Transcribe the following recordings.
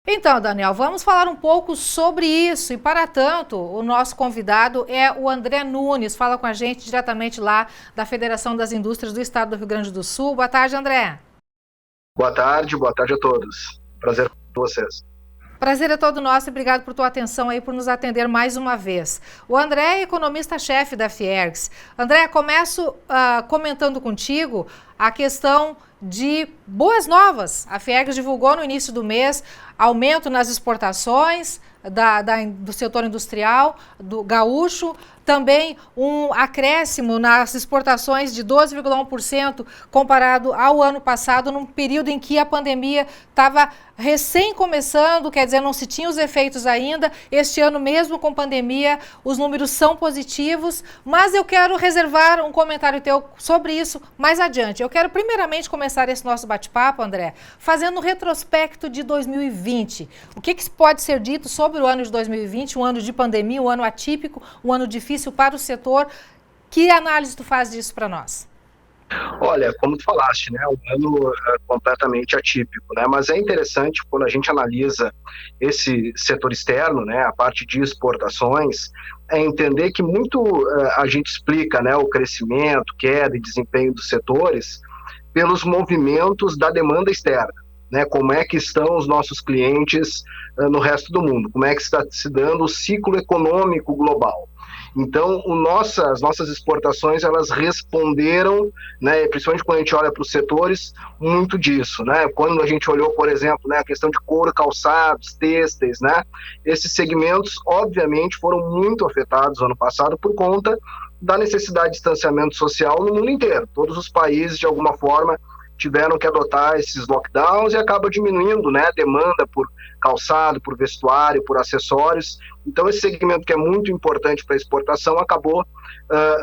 Então, Daniel, vamos falar um pouco sobre isso. E, para tanto, o nosso convidado é o André Nunes, fala com a gente diretamente lá da Federação das Indústrias do Estado do Rio Grande do Sul. Boa tarde, André. Boa tarde a todos. Prazer com vocês. Prazer é todo nosso e obrigado por tua atenção aí, por nos atender mais uma vez. O André é economista-chefe da Fiergs. André, começo comentando contigo a questão de boas novas. A Fiergs divulgou no início do mês aumento nas exportações do setor industrial, do gaúcho, também um acréscimo nas exportações de 12,1% comparado ao ano passado, num período em que a pandemia estava recém começando, quer dizer, não se tinha os efeitos ainda. Este ano, mesmo com pandemia, os números são positivos, mas eu quero reservar um comentário teu sobre isso mais adiante. Eu quero primeiramente começar esse nosso bate-papo, André, fazendo um retrospecto de 2020. O que pode ser dito sobre o ano de 2020, um ano de pandemia, um ano atípico, um ano difícil para o setor? Que análise tu faz disso para nós? Olha, como tu falaste, né, um ano completamente atípico, né, mas é interessante quando a gente analisa esse setor externo, né, a parte de exportações, é entender que muito a gente explica, né, o crescimento, queda e desempenho dos setores pelos movimentos da demanda externa, né, como é que estão os nossos clientes no resto do mundo, como é que está se dando o ciclo econômico global. Então, as nossas exportações, elas responderam, né, principalmente quando a gente olha para os setores, muito disso, né? Quando a gente olhou, por exemplo, né, a questão de couro, calçados, têxteis, né? Esses segmentos, obviamente, foram muito afetados ano passado por conta da necessidade de distanciamento social no mundo inteiro. Todos os países, de alguma forma, tiveram que adotar esses lockdowns e acaba diminuindo, né, a demanda por calçado, por vestuário, por acessórios. Então, esse segmento que é muito importante para a exportação acabou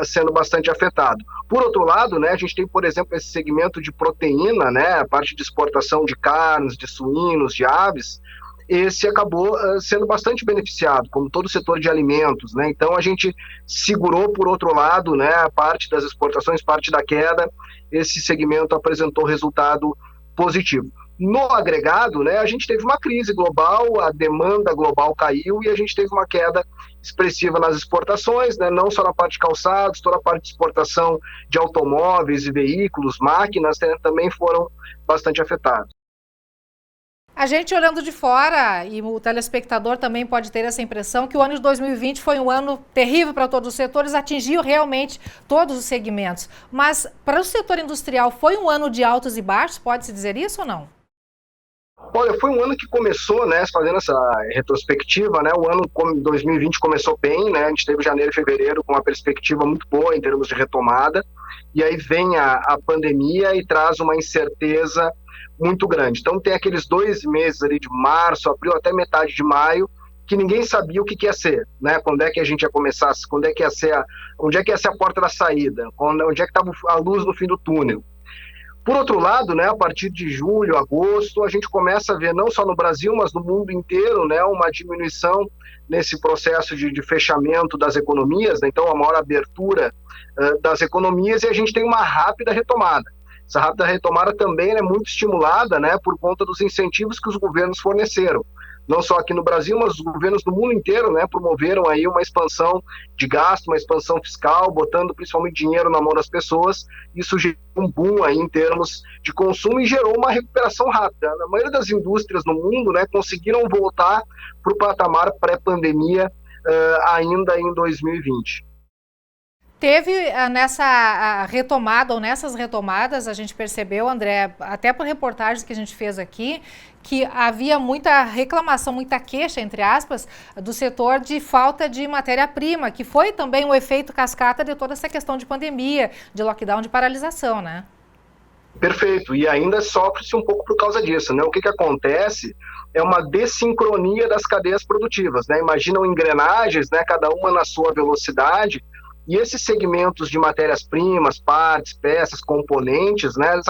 sendo bastante afetado. Por outro lado, né, a gente tem, por exemplo, esse segmento de proteína, né, a parte de exportação de carnes, de suínos, de aves, esse acabou sendo bastante beneficiado, como todo o setor de alimentos, né? Então, a gente segurou, por outro lado, né, a parte das exportações, parte da queda, esse segmento apresentou resultado positivo. No agregado, né, a gente teve uma crise global, a demanda global caiu e a gente teve uma queda expressiva nas exportações, né, não só na parte de calçados, toda a parte de exportação de automóveis e veículos, máquinas, né, também foram bastante afetados. A gente olhando de fora, e o telespectador também pode ter essa impressão, que o ano de 2020 foi um ano terrível para todos os setores, atingiu realmente todos os segmentos. Mas para o setor industrial foi um ano de altos e baixos, pode-se dizer isso ou não? Olha, foi um ano que começou, né, fazendo essa retrospectiva, né, o ano 2020 começou bem, né, a gente teve janeiro e fevereiro com uma perspectiva muito boa em termos de retomada, e aí vem a pandemia e traz uma incerteza muito grande. Então tem aqueles 2 meses ali de março, abril, até metade de maio, que ninguém sabia o que ia ser, né, quando é que a gente ia começar, quando é que ia ser onde é que ia ser a porta da saída, onde é que estava a luz no fim do túnel. Por outro lado, né, a partir de julho, agosto, a gente começa a ver, não só no Brasil, mas no mundo inteiro, né, uma diminuição nesse processo de fechamento das economias, né, então a maior abertura das economias, e a gente tem uma rápida retomada. Essa rápida retomada também é muito estimulada, né, por conta dos incentivos que os governos forneceram. Não só aqui no Brasil, mas os governos do mundo inteiro, né, promoveram aí uma expansão de gasto, uma expansão fiscal, botando principalmente dinheiro na mão das pessoas. Isso gerou um boom aí em termos de consumo e gerou uma recuperação rápida. A maioria das indústrias no mundo, né, conseguiram voltar para o patamar pré-pandemia ainda em 2020. Teve nessa retomada, ou nessas retomadas, a gente percebeu, André, até por reportagens que a gente fez aqui, que havia muita reclamação, muita queixa, entre aspas, do setor de falta de matéria-prima, que foi também um efeito cascata de toda essa questão de pandemia, de lockdown, de paralisação, né? Perfeito, e ainda sofre-se um pouco por causa disso, né? O que acontece é uma dessincronia das cadeias produtivas, né? Imaginam engrenagens, né? Cada uma na sua velocidade, e esses segmentos de matérias-primas, partes, peças, componentes, né, eles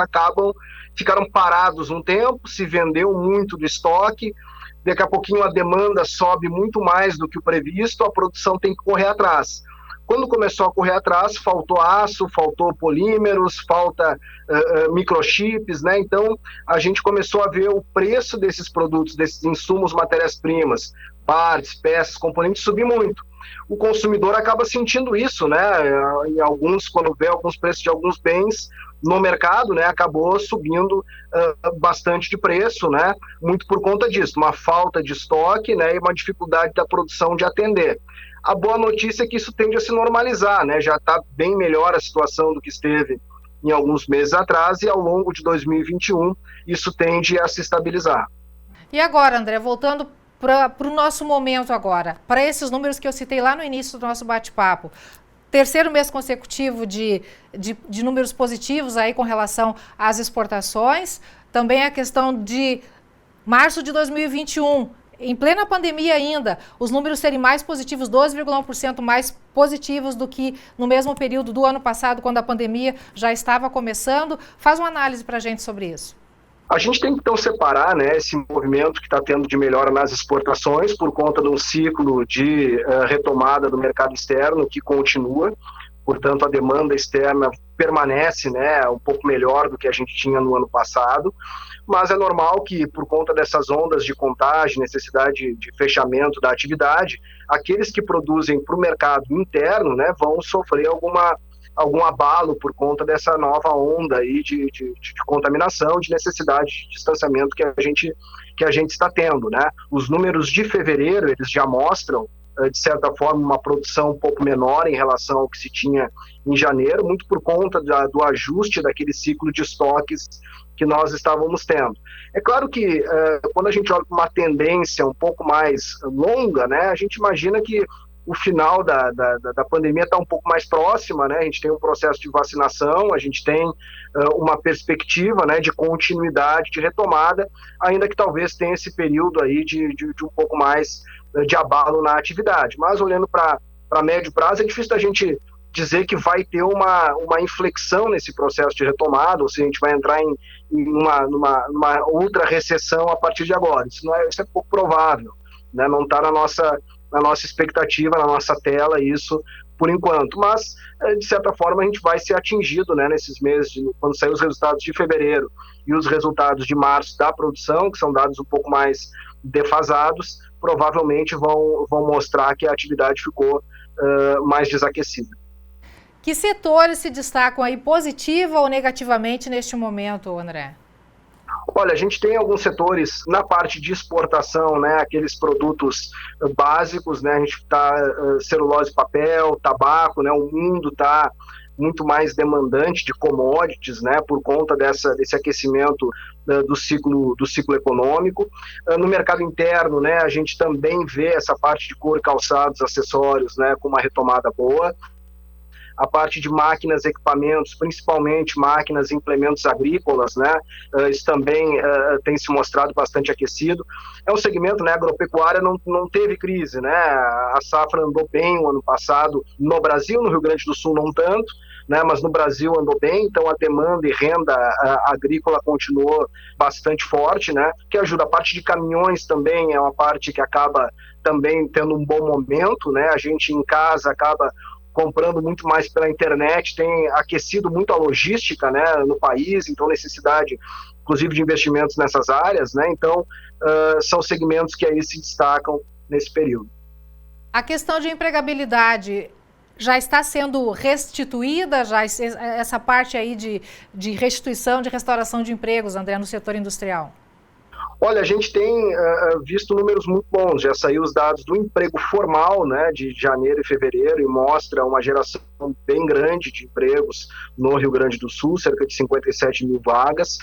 ficaram parados um tempo, se vendeu muito do estoque, daqui a pouquinho a demanda sobe muito mais do que o previsto, a produção tem que correr atrás. Quando começou a correr atrás, faltou aço, faltou polímeros, falta microchips, né? Então, a gente começou a ver o preço desses produtos, desses insumos, matérias-primas, partes, peças, componentes, subir muito. O consumidor acaba sentindo isso, né? Em alguns, quando vê alguns preços de alguns bens no mercado, né, acabou subindo bastante de preço, né? Muito por conta disso, uma falta de estoque, né, e uma dificuldade da produção de atender. A boa notícia é que isso tende a se normalizar, né? Já está bem melhor a situação do que esteve em alguns meses atrás e ao longo de 2021 isso tende a se estabilizar. E agora, André, voltando para o nosso momento agora, para esses números que eu citei lá no início do nosso bate-papo, terceiro mês consecutivo de números positivos aí com relação às exportações, também a questão de março de 2021, em plena pandemia ainda, os números serem mais positivos, 12,1% mais positivos do que no mesmo período do ano passado, quando a pandemia já estava começando. Faz uma análise para a gente sobre isso. A gente tem que, então, separar, né, esse movimento que está tendo de melhora nas exportações por conta de um ciclo de retomada do mercado externo que continua. Portanto, a demanda externa permanece, né, um pouco melhor do que a gente tinha no ano passado, mas é normal que, por conta dessas ondas de contágio, necessidade de fechamento da atividade, aqueles que produzem para o mercado interno, né, vão sofrer algum abalo por conta dessa nova onda aí de contaminação, de necessidade de distanciamento que a gente está tendo, né? Os números de fevereiro, eles já mostram, de certa forma, uma produção um pouco menor em relação ao que se tinha em janeiro, muito por conta do ajuste daquele ciclo de estoques que nós estávamos tendo. É claro que quando a gente olha para uma tendência um pouco mais longa, né, a gente imagina que o final da pandemia está um pouco mais próxima, né? A gente tem um processo de vacinação, a gente tem uma perspectiva, né, de continuidade, de retomada, ainda que talvez tenha esse período aí de um pouco mais de abalo na atividade. Mas olhando para médio prazo, é difícil da gente dizer que vai ter uma inflexão nesse processo de retomada, ou se a gente vai entrar em numa outra recessão a partir de agora. Isso é pouco provável, né? Não está na nossa expectativa, na nossa tela, isso por enquanto. Mas, de certa forma, a gente vai ser atingido, né, nesses meses, quando sair os resultados de fevereiro e os resultados de março da produção, que são dados um pouco mais defasados, provavelmente vão mostrar que a atividade ficou mais desaquecida. Que setores se destacam aí positiva ou negativamente neste momento, André? Olha, a gente tem alguns setores na parte de exportação, né, aqueles produtos básicos, né, a gente está celulose e papel, tabaco, né, o mundo está muito mais demandante de commodities, né, por conta desse aquecimento do ciclo econômico. No mercado interno, né, a gente também vê essa parte de couro, calçados, acessórios, né, com uma retomada boa. A parte de máquinas, equipamentos, principalmente máquinas e implementos agrícolas, né? Isso também tem se mostrado bastante aquecido. É um segmento, né? A agropecuária não teve crise, né? A safra andou bem o ano passado no Brasil, no Rio Grande do Sul não tanto, né? Mas no Brasil andou bem, então a demanda e renda agrícola continuou bastante forte, né? Que ajuda. A parte de caminhões também é uma parte que acaba também tendo um bom momento, né? A gente em casa acaba comprando muito mais pela internet, tem aquecido muito a logística, né, no país, então necessidade, inclusive, de investimentos nessas áreas, né, então são segmentos que aí se destacam nesse período. A questão de empregabilidade já está sendo restituída, já essa parte aí de restituição, de restauração de empregos, André, no setor industrial? Olha, a gente tem visto números muito bons, já saiu os dados do emprego formal, né, de janeiro e fevereiro, e mostra uma geração bem grande de empregos no Rio Grande do Sul, cerca de 57 mil vagas.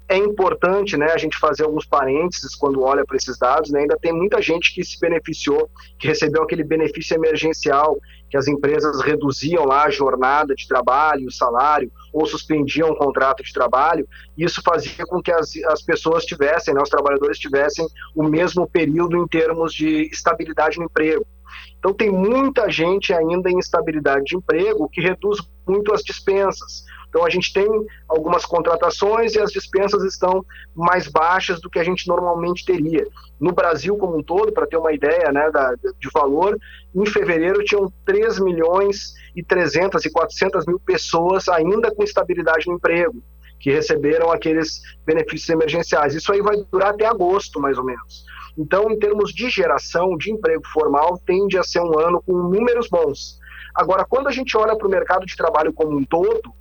É importante, né, a gente fazer alguns parênteses quando olha para esses dados, né, ainda tem muita gente que se beneficiou, que recebeu aquele benefício emergencial, que as empresas reduziam lá a jornada de trabalho, o salário, ou suspendiam o contrato de trabalho, e isso fazia com que as pessoas tivessem, né, os trabalhadores tivessem o mesmo período em termos de estabilidade no emprego. Então tem muita gente ainda em instabilidade de emprego, o que reduz muito as dispensas. Então, a gente tem algumas contratações e as dispensas estão mais baixas do que a gente normalmente teria. No Brasil como um todo, para ter uma ideia, né, de valor, em fevereiro tinham 3 milhões e 300 e 400 mil pessoas ainda com estabilidade no emprego, que receberam aqueles benefícios emergenciais. Isso aí vai durar até agosto, mais ou menos. Então, em termos de geração de emprego formal, tende a ser um ano com números bons. Agora, quando a gente olha para o mercado de trabalho como um todo,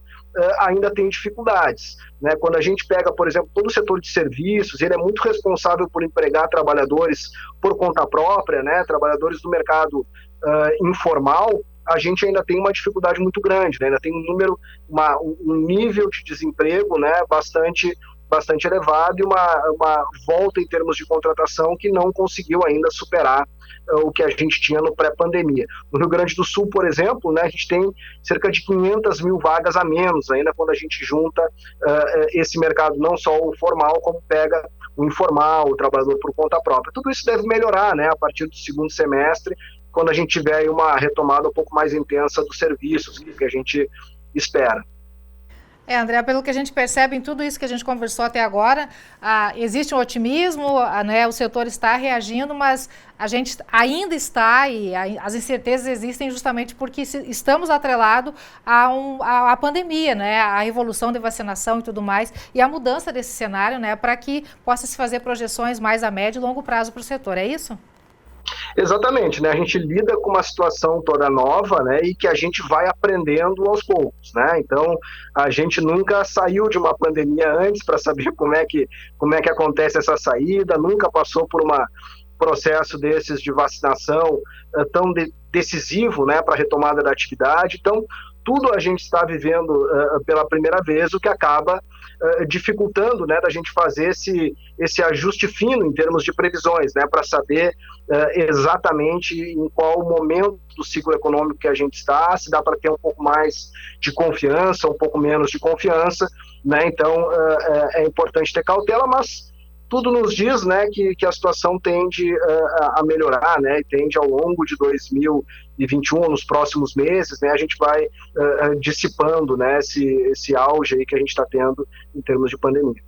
ainda tem dificuldades, né? Quando a gente pega, por exemplo, todo o setor de serviços, ele é muito responsável por empregar trabalhadores por conta própria, né? Trabalhadores do mercado informal, a gente ainda tem uma dificuldade muito grande, né? Ainda tem um nível de desemprego, né, bastante elevado e uma volta em termos de contratação que não conseguiu ainda superar o que a gente tinha no pré-pandemia. No Rio Grande do Sul, por exemplo, né, a gente tem cerca de 500 mil vagas a menos, ainda quando a gente junta esse mercado, não só o formal, como pega o informal, o trabalhador por conta própria. Tudo isso deve melhorar, né, a partir do segundo semestre, quando a gente tiver uma retomada um pouco mais intensa dos serviços, que a gente espera. André, pelo que a gente percebe em tudo isso que a gente conversou até agora, existe um otimismo, né, o setor está reagindo, mas a gente ainda está, e as incertezas existem justamente porque estamos atrelados à pandemia, né, à evolução de vacinação e tudo mais, e a mudança desse cenário, né, para que possa se fazer projeções mais a médio e longo prazo para o setor, é isso? Exatamente, né? A gente lida com uma situação toda nova, né? E que a gente vai aprendendo aos poucos, né? Então, a gente nunca saiu de uma pandemia antes para saber como é que acontece essa saída, nunca passou por um processo desses de vacinação tão decisivo, né? Para a retomada da atividade. Então, tudo a gente está vivendo pela primeira vez, o que acaba dificultando, né, da gente fazer esse ajuste fino em termos de previsões, né, para saber exatamente em qual momento do ciclo econômico que a gente está, se dá para ter um pouco mais de confiança, um pouco menos de confiança, né, então é importante ter cautela, mas tudo nos diz, né, que a situação tende a melhorar, né, e tende ao longo de 2021, nos próximos meses, né, a gente vai dissipando, né, esse auge aí que a gente está tendo em termos de pandemia.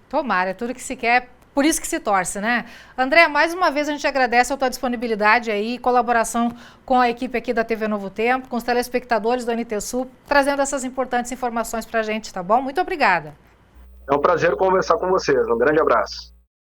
Tomara, é tudo que se quer, por isso que se torce, né? André, mais uma vez a gente agradece a tua disponibilidade aí, e colaboração com a equipe aqui da TV Novo Tempo, com os telespectadores do NT Sul, trazendo essas importantes informações para a gente, tá bom? Muito obrigada. É um prazer conversar com vocês. Um grande abraço.